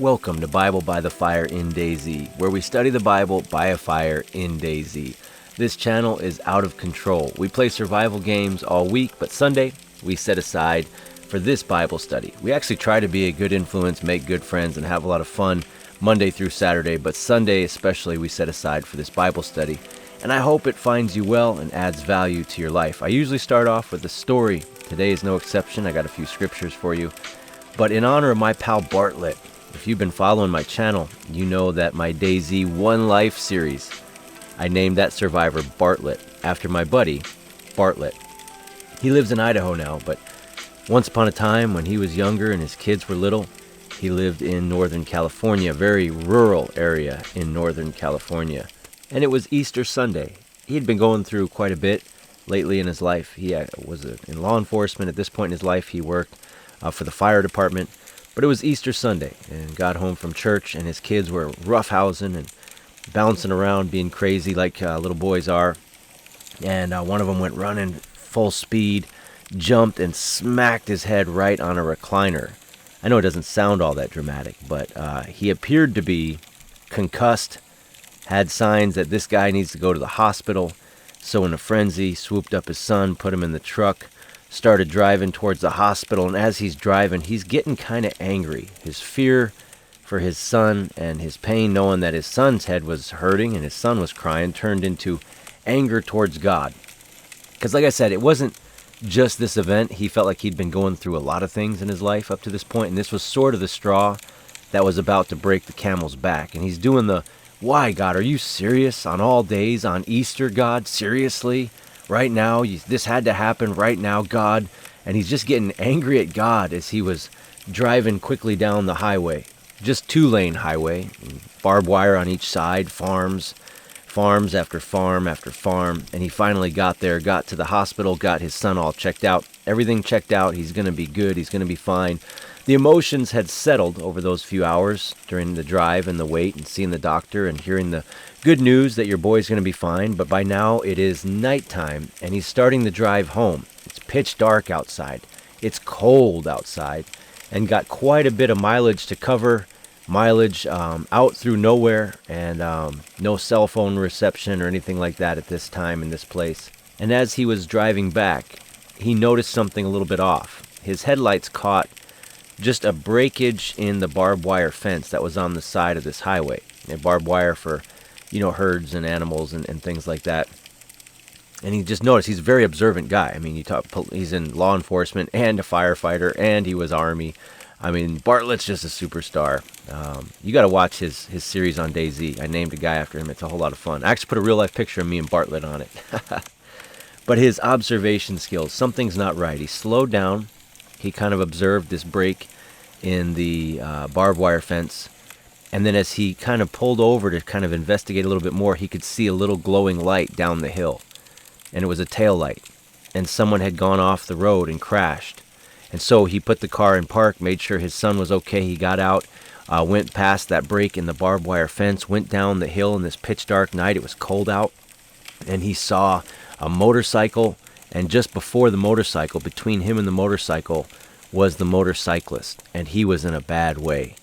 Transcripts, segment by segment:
Welcome to Bible by the Fire in DAYZ, where we study the Bible by a fire in DAYZ. This channel is out of control. We play survival games all week, but Sunday we set aside for this Bible study. We actually try to be a good influence, make good friends, and have a lot of fun Monday through Saturday, but Sunday especially we set aside for this Bible study. And I hope it finds you well and adds value to your life. I usually start off with a story. Today is no exception. I got a few scriptures for you. But in honor of my pal Bartlett, if you've been following my channel, you know that my DAYZ One Life series, I named that survivor Bartlett after my buddy, Bartlett. He lives in Idaho now, but once upon a time when he was younger and his kids were little, he lived in Northern California, a very rural area in Northern California. And it was Easter Sunday. He had been going through quite a bit lately in his life. He was in law enforcement. At this point in his life, he worked for the fire department. But it was Easter Sunday, and got home from church, and his kids were roughhousing and bouncing around, being crazy like little boys are. And one of them went running full speed, jumped, and smacked his head right on a recliner. I know it doesn't sound all that dramatic, but he appeared to be concussed, had signs that this guy needs to go to the hospital. So in a frenzy, swooped up his son, put him in the truck, started driving towards the hospital, and as he's driving, he's getting kind of angry. His fear for his son and his pain knowing that his son's head was hurting and his son was crying turned into anger towards God. Because like I said, it wasn't just this event. He felt like he'd been going through a lot of things in his life up to this point, and this was sort of the straw that was about to break the camel's back. And he's doing the, why, God, are you serious? On all days, on Easter, God? Seriously? Right now, this had to happen right now, God. And he's just getting angry at God as he was driving quickly down the highway. Just two-lane highway, barbed wire on each side, farms after farm after farm. And he finally got there, got to the hospital, got his son all checked out. Everything checked out. He's going to be good. He's going to be fine. The emotions had settled over those few hours during the drive and the wait and seeing the doctor and hearing the good news that your boy's going to be fine. But by now it is nighttime and he's starting the drive home. It's pitch dark outside. It's cold outside and got quite a bit of mileage to cover. Mileage out through nowhere and no cell phone reception or anything like that at this time in this place. And as he was driving back, he noticed something a little bit off. His headlights caught just a breakage in the barbed wire fence that was on the side of this highway. Barbed wire for, herds and animals and things like that. And he just noticed, he's a very observant guy. I mean, he's in law enforcement and a firefighter, and he was Army. I mean, Bartlett's just a superstar. You got to watch his series on DAYZ. I named a guy after him. It's a whole lot of fun. I actually put a real-life picture of me and Bartlett on it. But his observation skills, something's not right. He slowed down. He kind of observed this break in the barbed wire fence. And then as he kind of pulled over to kind of investigate a little bit more, he could see a little glowing light down the hill. And it was a tail light. And someone had gone off the road and crashed. And so he put the car in park, made sure his son was okay. He got out, went past that break in the barbed wire fence, went down the hill in this pitch dark night. It was cold out. And he saw a motorcycle. And just before the motorcycle, between him and the motorcycle, was the motorcyclist. And he was in a bad way.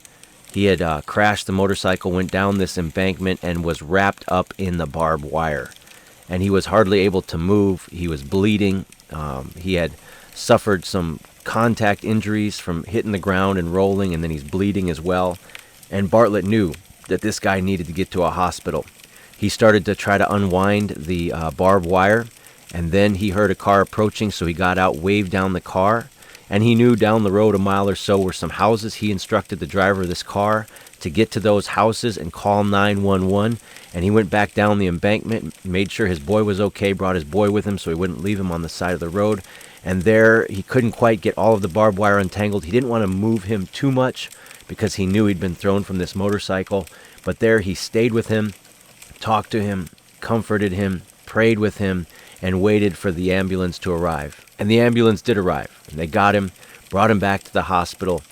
He had crashed the motorcycle, went down this embankment, and was wrapped up in the barbed wire. And he was hardly able to move. He was bleeding. He had suffered some contact injuries from hitting the ground and rolling, and then he's bleeding as well. And Bartlett knew that this guy needed to get to a hospital. He started to try to unwind the barbed wire. And then he heard a car approaching, so he got out, waved down the car, and he knew down the road a mile or so were some houses. He instructed the driver of this car to get to those houses and call 911, and he went back down the embankment, made sure his boy was okay, brought his boy with him so he wouldn't leave him on the side of the road. And there, he couldn't quite get all of the barbed wire untangled. He didn't want to move him too much because he knew he'd been thrown from this motorcycle, but there he stayed with him, talked to him, comforted him, prayed with him, and waited for the ambulance to arrive. And the ambulance did arrive. And they got him, brought him back to the hospital.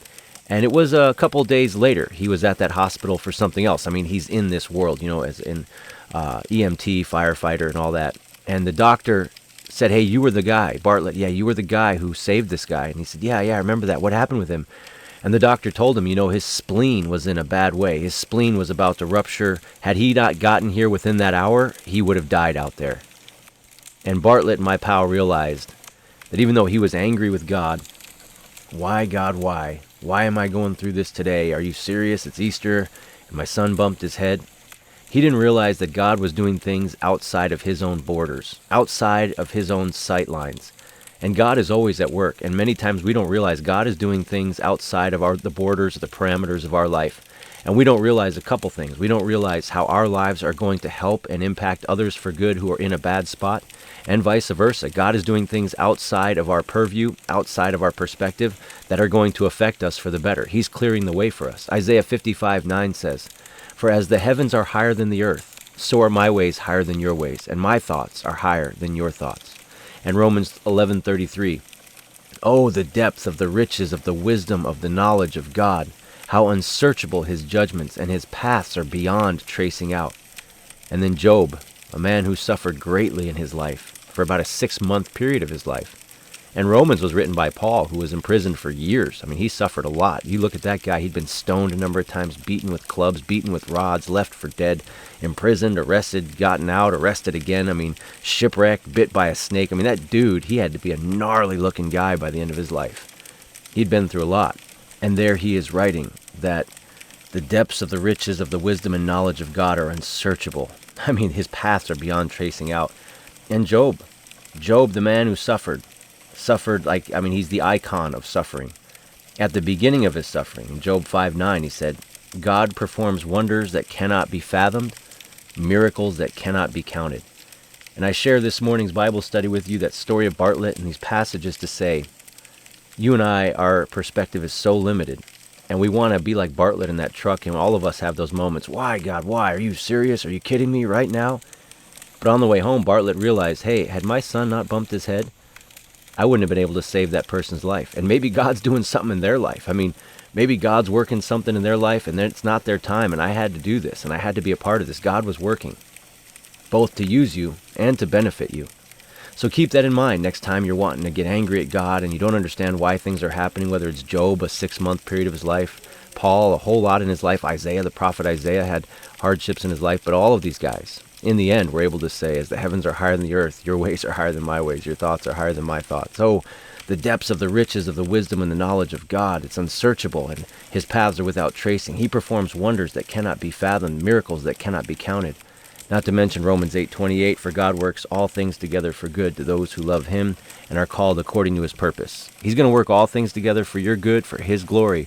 And it was a couple days later. He was at that hospital for something else. I mean, he's in this world, as in EMT, firefighter, and all that. And the doctor said, "Hey, you were the guy, Bartlett. Yeah, you were the guy who saved this guy." And he said, yeah, I remember that. What happened with him? And the doctor told him, his spleen was in a bad way. His spleen was about to rupture. Had he not gotten here within that hour, he would have died out there. And Bartlett, my pal, realized that even though he was angry with God, why, God, why? Why am I going through this today? Are you serious? It's Easter, and my son bumped his head. He didn't realize that God was doing things outside of his own borders, outside of his own sight lines. And God is always at work, and many times we don't realize God is doing things outside of the borders, the parameters of our life. And we don't realize a couple things. We don't realize how our lives are going to help and impact others for good who are in a bad spot, and vice versa. God is doing things outside of our purview, outside of our perspective, that are going to affect us for the better. He's clearing the way for us. Isaiah 55:9 says, "For as the heavens are higher than the earth, so are my ways higher than your ways, and my thoughts are higher than your thoughts." And Romans 11:33, "Oh, the depth of the riches of the wisdom of the knowledge of God, how unsearchable his judgments and his paths are beyond tracing out." And then Job, a man who suffered greatly in his life, for about a 6-month period of his life. And Romans was written by Paul, who was imprisoned for years. I mean, he suffered a lot. You look at that guy, he'd been stoned a number of times, beaten with clubs, beaten with rods, left for dead, imprisoned, arrested, gotten out, arrested again. I mean, shipwrecked, bit by a snake. I mean, that dude, he had to be a gnarly looking guy by the end of his life. He'd been through a lot. And there he is writing that the depths of the riches of the wisdom and knowledge of God are unsearchable. I mean, his paths are beyond tracing out. And Job, the man who suffered he's the icon of suffering. At the beginning of his suffering, in Job 5:9, he said, "God performs wonders that cannot be fathomed, miracles that cannot be counted." And I share this morning's Bible study with you, that story of Bartlett and these passages to say, you and I, our perspective is so limited, and we want to be like Bartlett in that truck, and all of us have those moments. Why, God, why? Are you serious? Are you kidding me right now? But on the way home, Bartlett realized, hey, had my son not bumped his head, I wouldn't have been able to save that person's life. And maybe God's doing something in their life. I mean, maybe God's working something in their life, and then it's not their time, and I had to do this, and I had to be a part of this. God was working, both to use you and to benefit you. So keep that in mind next time you're wanting to get angry at God and you don't understand why things are happening, whether it's Job, a 6-month period of his life, Paul, a whole lot in his life, Isaiah, the prophet Isaiah had hardships in his life, but all of these guys, in the end, we're able to say, as the heavens are higher than the earth, your ways are higher than my ways, your thoughts are higher than my thoughts. Oh, the depths of the riches of the wisdom and the knowledge of God, it's unsearchable, and his paths are without tracing. He performs wonders that cannot be fathomed, miracles that cannot be counted. Not to mention Romans 8:28, for God works all things together for good to those who love him and are called according to his purpose. He's going to work all things together for your good, for his glory,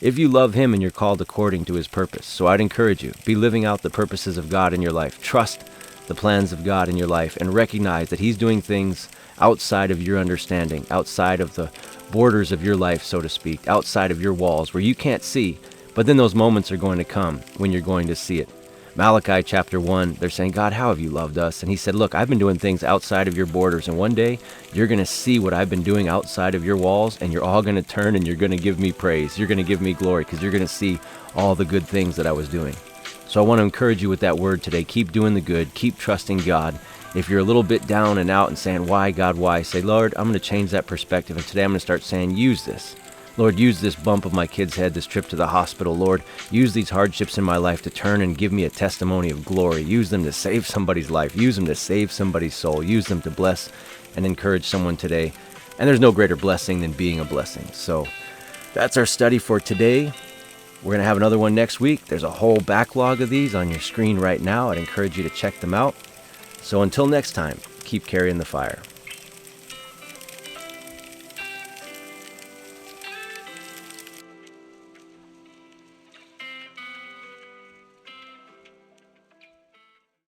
if you love him and you're called according to his purpose. So I'd encourage you, be living out the purposes of God in your life. Trust the plans of God in your life and recognize that he's doing things outside of your understanding, outside of the borders of your life, so to speak, outside of your walls where you can't see, but then those moments are going to come when you're going to see it. Malachi chapter 1, they're saying, God, how have you loved us? And he said, look, I've been doing things outside of your borders, and one day you're going to see what I've been doing outside of your walls, and you're all going to turn and you're going to give me praise. You're going to give me glory because you're going to see all the good things that I was doing. So I want to encourage you with that word today. Keep doing the good. Keep trusting God. If you're a little bit down and out and saying, why, God, why? Say, Lord, I'm going to change that perspective, and today I'm going to start saying, use this. Lord, use this bump of my kid's head, this trip to the hospital. Lord, use these hardships in my life to turn and give me a testimony of glory. Use them to save somebody's life. Use them to save somebody's soul. Use them to bless and encourage someone today. And there's no greater blessing than being a blessing. So that's our study for today. We're going to have another one next week. There's a whole backlog of these on your screen right now. I'd encourage you to check them out. So until next time, keep carrying the fire.